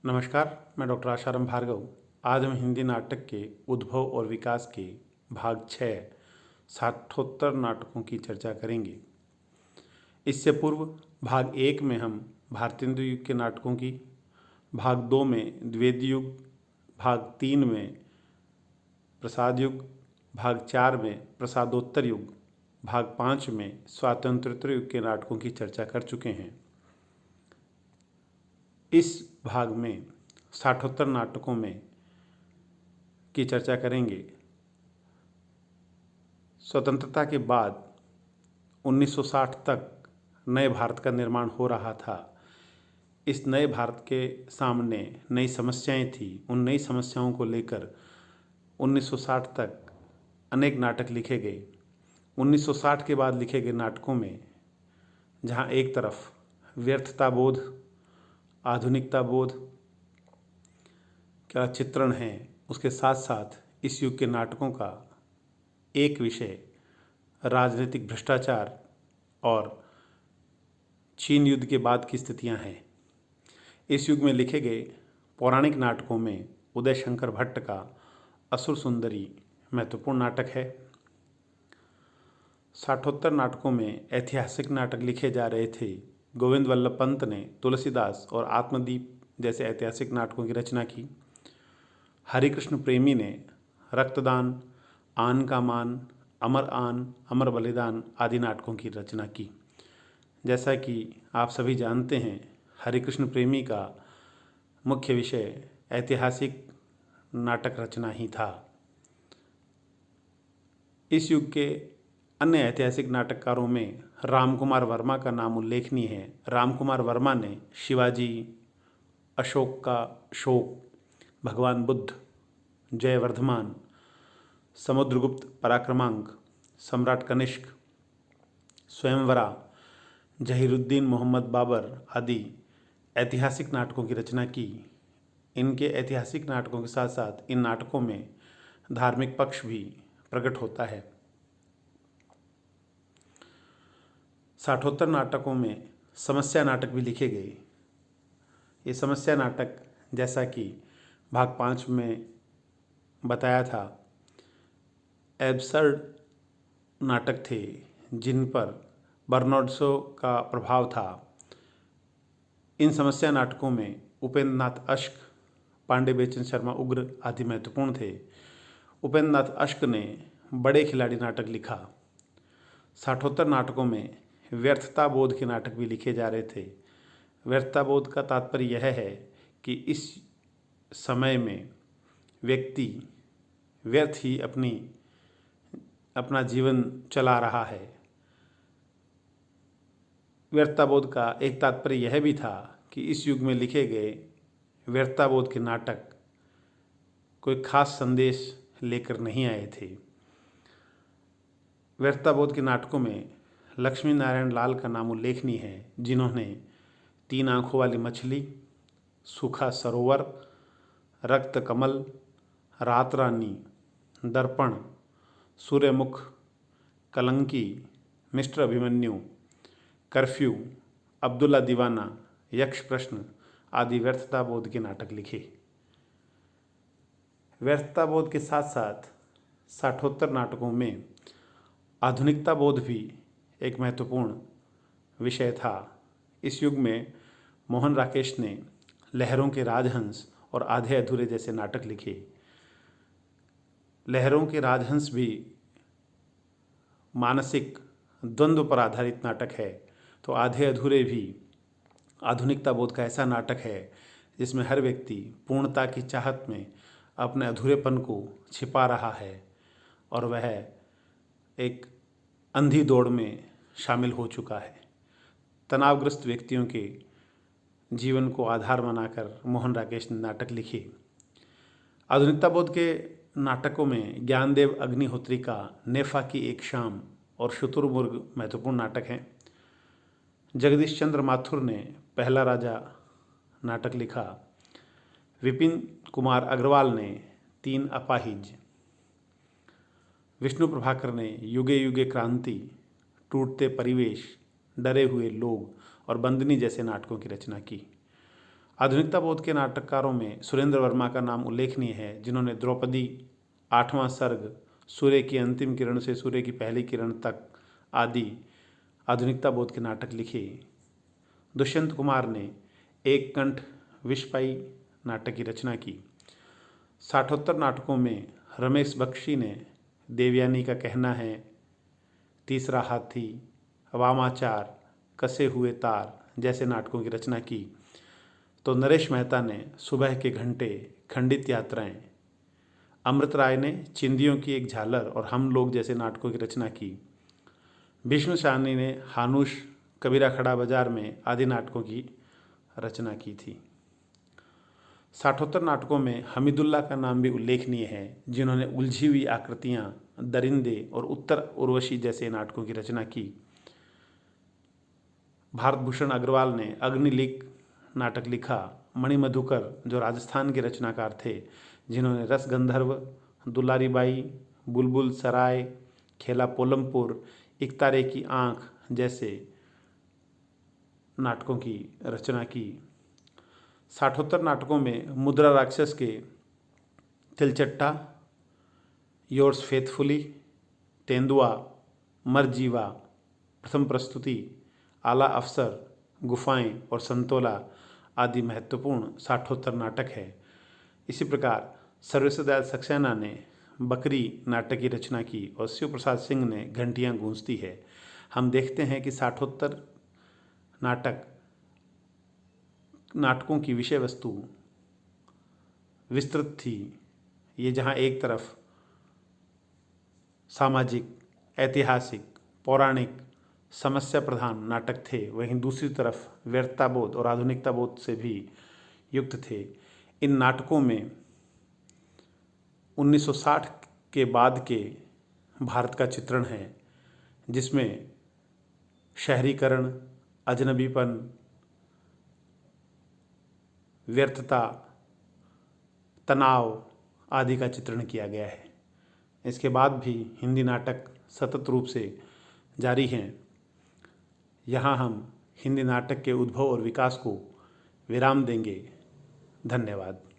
नमस्कार, मैं डॉक्टर आशाराम भार्गव। आज हम हिंदी नाटक के उद्भव और विकास के भाग 6 साठोत्तर नाटकों की चर्चा करेंगे। इससे पूर्व भाग 1 में हम भारतेंदु युग के नाटकों की, भाग 2 में द्विवेदी युग, भाग 3 में प्रसाद युग, भाग 4 में प्रसादोत्तर युग, भाग 5 में स्वातंत्रोत्तर युग के नाटकों की चर्चा कर चुके हैं। इस भाग में साठोत्तर नाटकों में की चर्चा करेंगे। स्वतंत्रता के बाद 1960 तक नए भारत का निर्माण हो रहा था। इस नए भारत के सामने नई समस्याएं थी। उन नई समस्याओं को लेकर 1960 तक अनेक नाटक लिखे गए। 1960 के बाद लिखे गए नाटकों में जहां एक तरफ व्यर्थता बोध, आधुनिकता बोध का चित्रण है, उसके साथ साथ इस युग के नाटकों का एक विषय राजनीतिक भ्रष्टाचार और चीन युद्ध के बाद की स्थितियां हैं। इस युग में लिखे गए पौराणिक नाटकों में उदय शंकर भट्ट का असुर सुंदरी महत्वपूर्ण नाटक है। साठोत्तर नाटकों में ऐतिहासिक नाटक लिखे जा रहे थे। गोविंद वल्लभ पंत ने तुलसीदास और आत्मदीप जैसे ऐतिहासिक नाटकों की रचना की। हरिकृष्ण प्रेमी ने रक्तदान, आन का मान, अमर आन, अमर बलिदान आदि नाटकों की रचना की। जैसा कि आप सभी जानते हैं, हरिकृष्ण प्रेमी का मुख्य विषय ऐतिहासिक नाटक रचना ही था। इस युग के अन्य ऐतिहासिक नाटककारों में रामकुमार वर्मा का नाम उल्लेखनीय है। रामकुमार वर्मा ने शिवाजी, अशोक का शोक, भगवान बुद्ध, जयवर्धमान, समुद्रगुप्त पराक्रमांक, सम्राट कनिष्क, स्वयंवरा, जहीरुद्दीन मोहम्मद बाबर आदि ऐतिहासिक नाटकों की रचना की। इनके ऐतिहासिक नाटकों के साथ साथ इन नाटकों में धार्मिक पक्ष भी प्रकट होता है। साठोत्तर नाटकों में समस्या नाटक भी लिखे गए। ये समस्या नाटक, जैसा कि भाग 5 में बताया था, एब्सर्ड नाटक थे जिन पर बर्नार्ड शो का प्रभाव था। इन समस्या नाटकों में उपेंद्र नाथ अश्क, पांडे बेचन शर्मा उग्र आदि महत्वपूर्ण थे। उपेंद्र नाथ अश्क ने बड़े खिलाड़ी नाटक लिखा। साठोत्तर नाटकों में व्यर्थता बोध के नाटक भी लिखे जा रहे थे। व्यर्थता बोध का तात्पर्य यह है कि इस समय में व्यक्ति व्यर्थ ही अपना जीवन चला रहा है। व्यर्थता बोध का एक तात्पर्य यह भी था कि इस युग में लिखे गए व्यर्थता बोध के नाटक कोई खास संदेश लेकर नहीं आए थे। व्यर्थता बोध के नाटकों में लक्ष्मी नारायण लाल का नाम उल्लेखनीय है, जिन्होंने 3 आंखों वाली मछली, सूखा सरोवर, रक्त कमल, रात रानी, दर्पण, सूर्यमुख, कलंकी, मिस्टर अभिमन्यु, कर्फ्यू, अब्दुल्ला दीवाना, यक्ष प्रश्न आदि व्यर्थता बोध के नाटक लिखे। व्यर्थता बोध के साथ साथ साठोत्तर नाटकों में आधुनिकता बोध भी एक महत्वपूर्ण विषय था। इस युग में मोहन राकेश ने लहरों के राजहंस और आधे अधूरे जैसे नाटक लिखे। लहरों के राजहंस भी मानसिक द्वंद्व पर आधारित नाटक है, तो आधे अधूरे भी आधुनिकता बोध का ऐसा नाटक है जिसमें हर व्यक्ति पूर्णता की चाहत में अपने अधूरेपन को छिपा रहा है और वह एक अंधी दौड़ में शामिल हो चुका है। तनावग्रस्त व्यक्तियों के जीवन को आधार बनाकर मोहन राकेश ने नाटक लिखे। आधुनिकता बोध के नाटकों में ज्ञानदेव अग्निहोत्री का नेफा की एक शाम और शुतुरमुर्ग महत्वपूर्ण नाटक हैं। जगदीश चंद्र माथुर ने पहला राजा नाटक लिखा। विपिन कुमार अग्रवाल ने 3 अपाहिज, विष्णु प्रभाकर ने युगे युगे क्रांति, टूटते परिवेश, डरे हुए लोग और बंदनी जैसे नाटकों की रचना की। आधुनिकता बोध के नाटककारों में सुरेंद्र वर्मा का नाम उल्लेखनीय है, जिन्होंने द्रौपदी, आठवां सर्ग, सूर्य की अंतिम किरण से सूर्य की पहली किरण तक आदि आधुनिकता बोध के नाटक लिखे। दुष्यंत कुमार ने एक कंठ विषपाई नाटक की रचना की। साठोत्तर नाटकों में रमेश बख्शी ने देवयानी का कहना है, तीसरा हाथी, वामाचार, कसे हुए तार जैसे नाटकों की रचना की। तो नरेश मेहता ने सुबह के घंटे, खंडित यात्राएं, अमृत राय ने चिंदियों की एक झालर और हम लोग जैसे नाटकों की रचना की। भीष्म शाहनी ने हानुश, कबीरा खड़ा बाजार में आदि नाटकों की रचना की थी। साठोत्तर नाटकों में हमीदुल्लाह का नाम भी उल्लेखनीय है, जिन्होंने उलझी हुई आकृतियाँ, दरिंदे और उत्तर उर्वशी जैसे नाटकों की रचना की। भारत भूषण अग्रवाल ने अग्निलिक नाटक लिखा। मणिमधुकर जो राजस्थान के रचनाकार थे, जिन्होंने रसगंधर्व, दुलारी बाई, बुलबुल सराय, खेला पोलमपुर, एक तारे की आँख जैसे नाटकों की रचना की। साठोत्तर नाटकों में मुद्रा राक्षस के तिलचट्टा, योर्स फेथफुली, तेंदुआ, मरजीवा, प्रथम प्रस्तुति, आला अफसर, गुफाएं और संतोला आदि महत्वपूर्ण साठोत्तर नाटक है। इसी प्रकार सर्वेश्वर दयाल सक्सेना ने बकरी नाटक की रचना की और शिव प्रसाद सिंह ने घंटियां गूंजती है। हम देखते हैं कि साठोत्तर नाटकों की विषय वस्तु विस्तृत थी। ये जहाँ एक तरफ सामाजिक, ऐतिहासिक, पौराणिक, समस्या प्रधान नाटक थे, वहीं दूसरी तरफ व्यर्थता बोध और आधुनिकता बोध से भी युक्त थे। इन नाटकों में 1960 के बाद के भारत का चित्रण है, जिसमें शहरीकरण, अजनबीपन, व्यर्थता, तनाव आदि का चित्रण किया गया है। इसके बाद भी हिंदी नाटक सतत रूप से जारी हैं। यहाँ हम हिंदी नाटक के उद्भव और विकास को विराम देंगे। धन्यवाद।